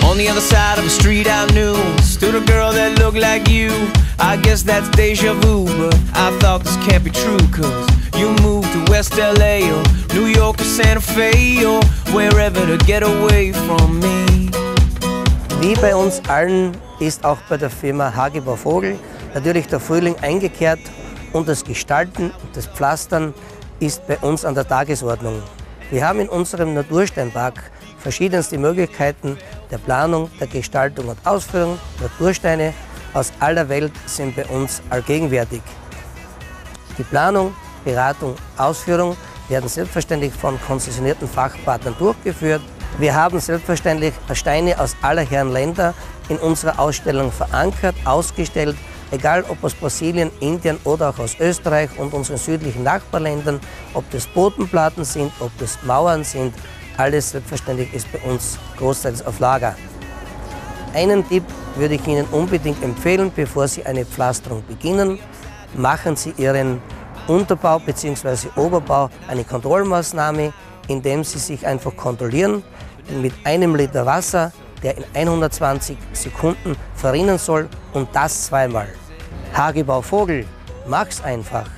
On the other side of the street I knew stood a girl that looked like you. I guess that's deja vu, but I thought this can't be true, cause you moved to West LA or New York or Santa Fe or wherever to get away from me. Wie bei uns allen ist auch bei der Firma Hagebau Vogel natürlich der Frühling eingekehrt und das Gestalten und das Pflastern ist bei uns an der Tagesordnung. Wir haben in unserem Natursteinpark verschiedenste Möglichkeiten der Planung, der Gestaltung und Ausführung. Natursteine aus aller Welt sind bei uns allgegenwärtig. Die Planung, Beratung, Ausführung werden selbstverständlich von konzessionierten Fachpartnern durchgeführt. Wir haben selbstverständlich Steine aus aller Herren Länder in unserer Ausstellung verankert, ausgestellt, egal ob aus Brasilien, Indien oder auch aus Österreich und unseren südlichen Nachbarländern, ob das Bodenplatten sind, ob das Mauern sind, alles selbstverständlich ist bei uns großteils auf Lager. Einen Tipp würde ich Ihnen unbedingt empfehlen, bevor Sie eine Pflasterung beginnen, machen Sie Ihren Unterbau bzw. Oberbau eine Kontrollmaßnahme, indem Sie sich einfach kontrollieren mit einem Liter Wasser, der in 120 Sekunden verrinnen soll und das zweimal. Hagebau Vogel, mach's einfach!